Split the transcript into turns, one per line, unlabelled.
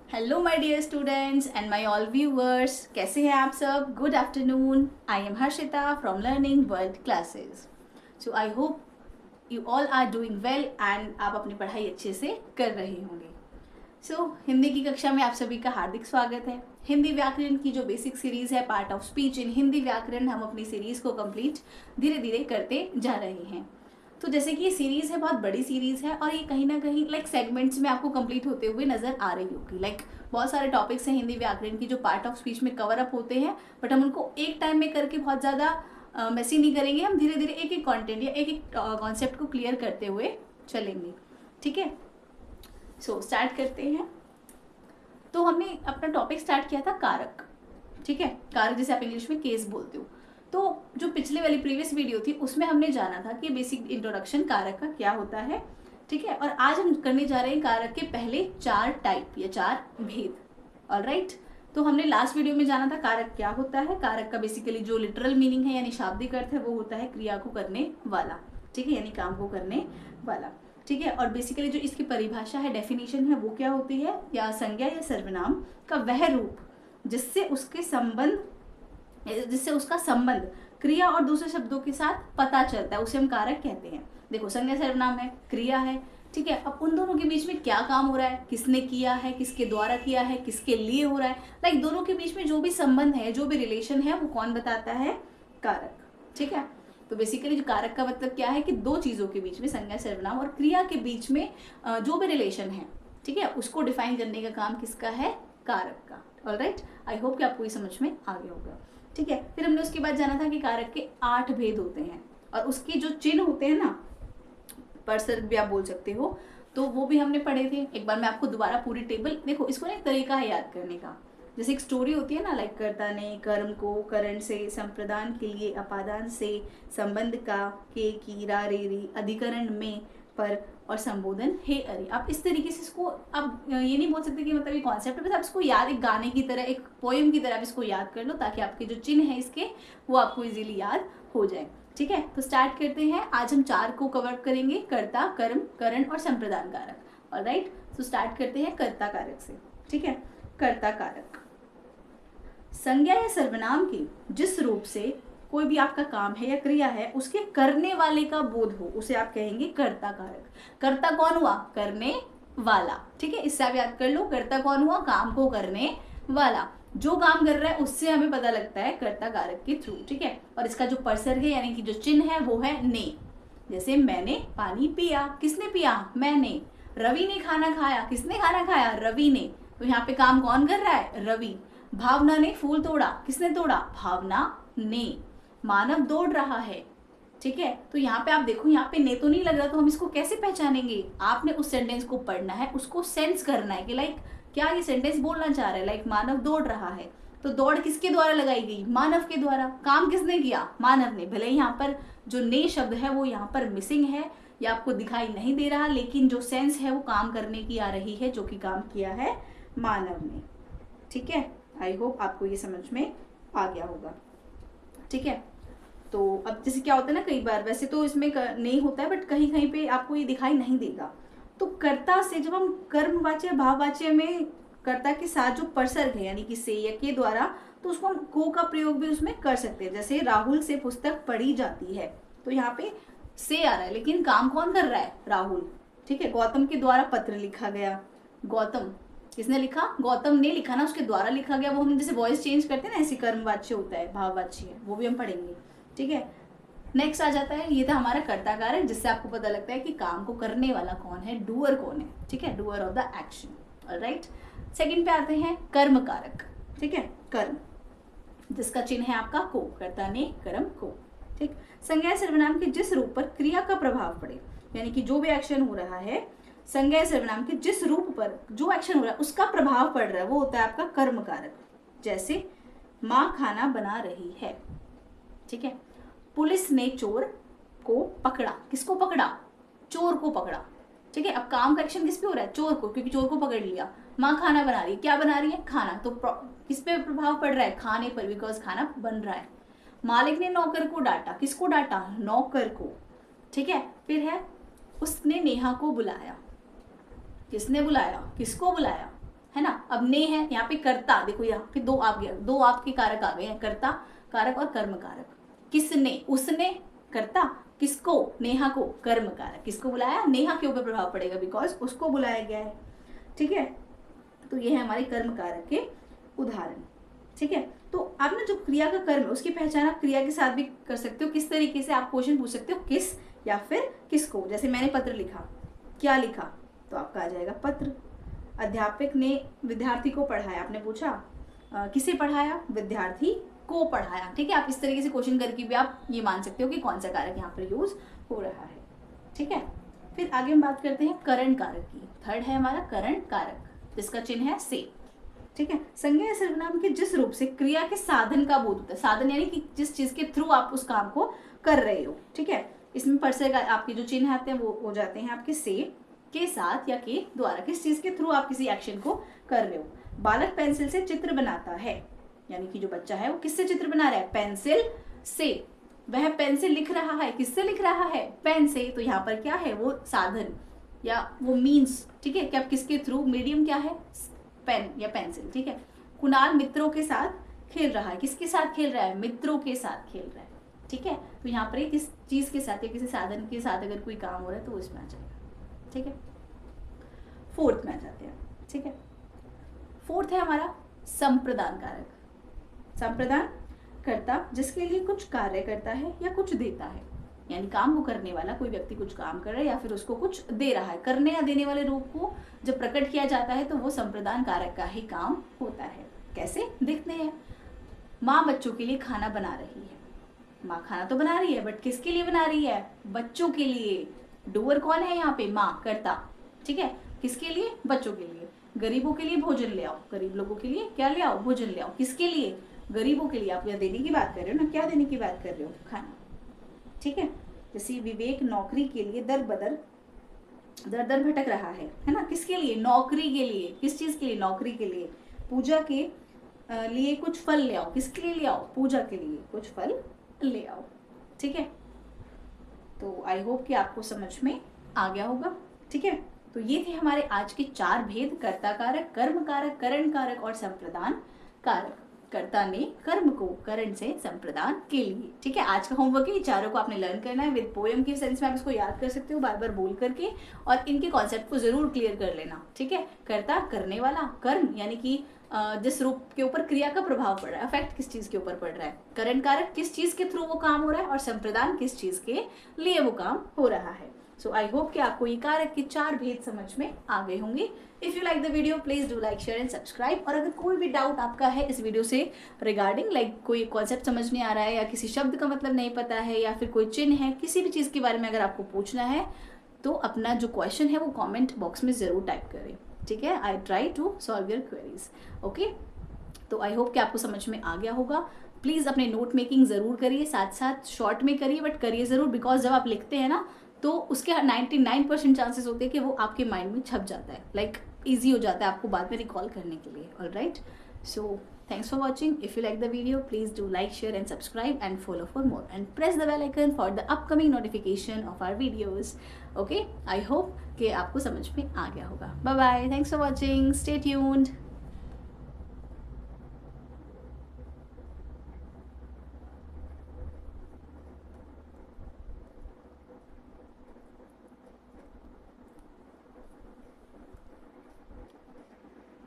Hello my dear students and my all viewers, कैसे हैं आप सब? Good afternoon. I am Harshita from Learning World Classes. So I hope you all are doing well and आप अपनी पढ़ाई अच्छे से कर रहे होंगे। हिंदी की कक्षा में आप सभी का हार्दिक स्वागत है। हिंदी व्याकरण की जो बेसिक सीरीज है part of speech in Hindi व्याकरण, हम अपनी सीरीज को कंप्लीट धीरे धीरे करते जा रहे हैं। तो जैसे कि ये सीरीज है, बहुत बड़ी सीरीज है और ये कहीं ना कहीं सेगमेंट्स में आपको कंप्लीट होते हुए नजर आ रही होगी। बहुत सारे टॉपिक्स हैं हिंदी व्याकरण की जो पार्ट ऑफ स्पीच में कवर अप होते हैं, बट हम उनको एक टाइम में करके बहुत ज़्यादा मैसी नहीं करेंगे। हम धीरे धीरे एक एक कॉन्टेंट या एक एक कॉन्सेप्ट को क्लियर करते हुए चलेंगे। ठीक है, स्टार्ट करते हैं। तो हमने अपना टॉपिक स्टार्ट किया था कारक। ठीक है, कारक जिसे आप इंग्लिश में केस बोलते हो। तो जो पिछले वाली प्रीवियस वीडियो थी उसमें हमने जाना था कि बेसिक इंट्रोडक्शन कारक का क्या होता है। ठीक है, और आज हम करने जा रहे हैं कारक के पहले 4 टाइप या 4 भेद। ऑलराइट, तो हमने लास्ट वीडियो में जाना था कारक क्या होता है। कारक का बेसिकली जो लिटरल मीनिंग है यानी शाब्दिक अर्थ है वो होता है क्रिया को करने वाला। ठीक है, यानी काम को करने वाला। ठीक है, और बेसिकली जो इसकी परिभाषा है, डेफिनेशन है, वो क्या होती है, या संज्ञा या सर्वनाम का वह रूप जिससे उसका संबंध क्रिया और दूसरे शब्दों के साथ पता चलता है, उसे हम कारक कहते हैं। देखो, संज्ञा सर्वनाम है, क्रिया है। ठीक है, अब उन दोनों के बीच में क्या काम हो रहा है, किसने किया है, किसके द्वारा किया है, किसके लिए हो रहा है, दोनों के बीच में जो भी संबंध है, जो भी रिलेशन है, वो कौन बताता है? कारक। ठीक है, तो बेसिकली जो कारक का मतलब क्या है कि दो चीजों के बीच में, संज्ञा सर्वनाम और क्रिया के बीच में जो भी रिलेशन है, ठीक है, उसको डिफाइन करने का काम किसका है? कारक का। ऑलराइट, आई होप कि आपको ये समझ में आ गया होगा। ठीक है, फिर हमने उसके बाद जाना था कि कारक के 8 भेद होते हैं और उसके जो चिन्ह होते हैं ना, परसर्ग भी आप बोल सकते हो, तो वो भी हमने पढ़े थे। एक बार मैं आपको दोबारा पूरी टेबल, देखो इसको ना एक तरीका है याद करने का। जैसे एक स्टोरी होती है ना, कर्ता ने कर्म को करण से, संप्रदान के लिए अपादान से, संबंध का के की रा रे री, अधिकरण में पर और संबोधन हे अरे। आप इस तरीके से इसको, आप ये नहीं बोल सकते कि मतलब ये कॉन्सेप्ट है, बस आप इसको याद एक गाने की तरह, एक पोएम की तरह आप इसको याद कर लो ताकि आपके जो चिन्ह है इसके वो आपको इजीली याद हो जाए। ठीक है, तो स्टार्ट करते हैं। आज हम 4 को कवर करेंगे, कर्ता, कर्म, करण और संप्रदान कारक। ऑलराइट, तो स्टार्ट करते हैं कर्ता कारक से। ठीक है, कर्ता कारक संज्ञा या सर्वनाम की जिस रूप से कोई भी आपका काम है या क्रिया है उसके करने वाले का बोध हो, उसे आप कहेंगे कर्ता कारक। कर्ता कौन हुआ? करने वाला। ठीक है, इससे आप याद कर लो, कर्ता कौन हुआ? काम को करने वाला। जो काम कर रहा है उससे हमें पता लगता है कर्ता कारक के थ्रू। ठीक है, और इसका जो परसर्ग है यानी कि जो चिन्ह है वो है ने। जैसे मैंने पानी पिया, किसने पिया? मैंने। रवि ने खाना खाया, किसने खाना खाया? रवि ने। तो यहाँ पे काम कौन कर रहा है? रवि। भावना ने फूल तोड़ा, किसने तोड़ा? भावना ने। मानव दौड़ रहा है। ठीक है, तो यहाँ पे आप देखो, यहाँ पे ने तो नहीं लग रहा, तो हम इसको कैसे पहचानेंगे? आपने उस सेंटेंस को पढ़ना है, उसको सेंस करना है कि क्या ये सेंटेंस बोलना चाह रहा है। मानव दौड़ रहा है, तो दौड़ किसके द्वारा लगाई गई? मानव के द्वारा। काम किसने किया? मानव ने। भले यहाँ पर जो ने शब्द है वो यहाँ पर मिसिंग है या आपको दिखाई नहीं दे रहा, लेकिन जो सेंस है वो काम करने की आ रही है, जो कि काम किया है मानव ने। ठीक है, आई होप आपको ये समझ में आ गया होगा। ठीक है, तो अब जैसे क्या होता है ना, कई बार वैसे तो इसमें नहीं होता है, बट कहीं कहीं पे आपको ये दिखाई नहीं देगा। तो कर्ता से जब हम कर्मवाच्य भाववाच्य में कर्ता के साथ जो परसर्ग है यानी कि से या के द्वारा, तो उसको हम को का प्रयोग भी उसमें कर सकते हैं। जैसे राहुल से पुस्तक पढ़ी जाती है, तो यहाँ पे से आ रहा है, लेकिन काम कौन कर रहा है? राहुल। ठीक है, गौतम के द्वारा पत्र लिखा गया। गौतम किसने लिखा? गौतम ने लिखा ना, उसके द्वारा लिखा गया। वो हम जैसे वॉइस चेंज करते हैं ना, ऐसे कर्मवाच्य होता है, भाववाच्य, वो भी हम पढ़ेंगे। ठीक है, नेक्स्ट आ जाता है, ये था हमारा कर्ता कारक, जिससे आपको पता लगता है कि काम को करने वाला कौन है, डूअर कौन है। ठीक है, doer of the action. Alright, second पे आते हैं कर्म कारक। ठीक है, कर्म जिसका चिन्ह है आपका को, कर्ता ने कर्म को। ठीक, संज्ञा सर्वनाम के जिस रूप पर क्रिया का प्रभाव पड़े, यानी कि जो भी एक्शन हो रहा है, संज्ञा सर्वनाम के जिस रूप पर जो एक्शन हो रहा है उसका प्रभाव पड़ रहा है, वो होता है आपका कर्म कारक। जैसे माँ खाना बना रही है। ठीक है, पुलिस ने चोर को पकड़ा। किसको पकड़ा? चोर को पकड़ा। ठीक है, अब काम का एक्शन किस पे हो रहा है? चोर को, क्योंकि चोर को पकड़ लिया। माँ खाना बना रही है, क्या बना रही है? खाना। तो किस पे प्रभाव पड़ रहा है? खाने पर, बिकॉज खाना बन रहा है। मालिक ने नौकर को डांटा। किसको डांटा? नौकर को। ठीक है, फिर है उसने नेहा को बुलाया। किसने बुलाया? किसको बुलाया? है ना। अब ने है यहाँ पे कर्ता, देखो यहाँ पे दो आपके कारक आ गए हैं, कर्ता कारक और कर्म कारक। किसने, उसने कर्ता, किसको, नेहा को कर्म कारक। किसको बुलाया, नेहा के ऊपर प्रभाव पड़ेगा बिकॉज उसको बुलाया गया है, ठीक है। तो ये है हमारे कर्म कारक के उदाहरण, ठीक है। तो आप ना जो क्रिया का कर्म है उसकी पहचान आप क्रिया के साथ भी कर सकते हो। किस तरीके से आप क्वेश्चन पूछ सकते हो, किस या फिर किसको। जैसे मैंने पत्र लिखा, क्या लिखा, तो आपका आ जाएगा पत्र। अध्यापक ने विद्यार्थी को पढ़ाया, आपने पूछा किसे पढ़ाया, विद्यार्थी को पढ़ाया, ठीक है। आप इस तरीके से क्वेश्चन करके भी आप ये मान सकते हो कि कौन सा कारक यहाँ पर यूज हो रहा है, ठीक है। फिर आगे हम बात करते हैं करण कारक की। थर्ड है हमारा करण कारक, जिसका चिन्ह है से, ठीक है। संज्ञा या सर्वनाम के जिस रूप से क्रिया के साधन का बोध होता है, साधन यानी कि जिस चीज के थ्रू आप उस काम को कर रहे हो, ठीक है। इसमें परसे का आपके जो चिन्ह आते हैं वो हो जाते हैं आपके से, के साथ या के द्वारा, किस चीज के थ्रू आप किसी एक्शन को कर रहे हो। बालक पेंसिल से चित्र बनाता है, यानी कि जो बच्चा है वो किससे चित्र बना रहा है, पेंसिल से। वह पेन से लिख रहा है, किससे लिख रहा है, पेन से। तो यहाँ पर क्या है, वो साधन या वो मीन्स, ठीक है, कि आप किसके थ्रू, मीडियम क्या है, पेन या पेंसिल, ठीक है। कुणाल मित्रों के साथ खेल रहा है, किसके साथ खेल रहा है, मित्रों के साथ खेल रहा है, ठीक है। तो यहाँ पर किस चीज के साथ या किसी साधन के साथ अगर कोई काम हो रहा है तो इसमें आ जाएगा, ठीक है। फोर्थ में आ जाते हैं, ठीक है। फोर्थ है हमारा संप्रदान कारक। संप्रदान करता जिसके लिए कुछ कार्य करता है या कुछ देता है, यानी काम को करने वाला कोई व्यक्ति कुछ काम कर रहा है या फिर उसको कुछ दे रहा है। करने या देने वाले रूप को जब प्रकट किया जाता है तो वो संप्रदान कारक का ही काम होता है। कैसे, देखते हैं। माँ बच्चों के लिए खाना बना रही है, माँ खाना तो बना रही है बट किसके लिए बना रही है, बच्चों के लिए। डूअर कौन है यहाँ पे, माँ, कर्ता, ठीक है। किसके लिए, बच्चों के लिए। गरीबों के लिए भोजन ले आओ, गरीब लोगों के लिए क्या ले आओ, भोजन ले आओ। किसके लिए, गरीबों के लिए। आप या देने की बात कर रहे हो ना, क्या देने की बात कर रहे हो, खाना, ठीक है। जैसे विवेक नौकरी के लिए दर दर भटक रहा है ना, किसके लिए, नौकरी के लिए। किस चीज के लिए, नौकरी के लिए। पूजा के लिए कुछ फल ले आओ, किसके लिए ले आओ, पूजा के लिए कुछ फल ले आओ, ठीक है। तो आई होप कि आपको समझ में आ गया होगा, ठीक है। तो ये थे हमारे आज के 4 भेद, कर्ता कारक, कर्म कारक, करण कारक और संप्रदान कारक। कर्ता ने कर्म को करण से संप्रदान के लिए, ठीक है। आज का होमवर्क है, चारों को आपने लर्न करना है विद पोएम के सेंस में। आप इसको याद कर सकते हो बार बार बोल करके, और इनके कॉन्सेप्ट को जरूर क्लियर कर लेना, ठीक है। कर्ता करने वाला, कर्म यानी कि जिस रूप के ऊपर क्रिया का प्रभाव पड़ रहा है, अफेक्ट किस चीज के ऊपर पड़ रहा है। करण कारक किस चीज के थ्रू वो काम हो रहा है, और संप्रदान किस चीज के लिए वो काम हो रहा है। सो आई होप कि आपको ये कारक के 4 भेद समझ में आ गए होंगे। If you like the video please do like, share and subscribe. और अगर कोई भी डाउट आपका है इस वीडियो से रिगार्डिंग, लाइक कोई कॉन्सेप्ट समझ नहीं आ रहा है या किसी शब्द का मतलब नहीं पता है या फिर कोई चिन्ह है, किसी भी चीज़ के बारे में अगर आपको पूछना है तो अपना जो क्वेश्चन है वो कॉमेंट बॉक्स में ज़रूर टाइप करें, ठीक है। I try to solve your queries, okay. तो आई होप कि आपको समझ में आ गया होगा। प्लीज़ अपने नोट मेकिंग ज़रूर करिए, साथ साथ शॉर्ट में करिए बट करिए ज़रूर, बिकॉज जब आप लिखते हैं ना तो उसके 99% चांसेस होते हैं कि वो आपके माइंड में छप जाता है, लाइक ईजी हो जाता है आपको बाद में रिकॉल करने के लिए। Alright, so thanks for watching. If you like the video, please do like, share and subscribe and follow for more, and press the bell icon for the upcoming notification of our videos. Okay, I hope कि आपको समझ में आ गया होगा। Bye bye, thanks for watching, stay tuned.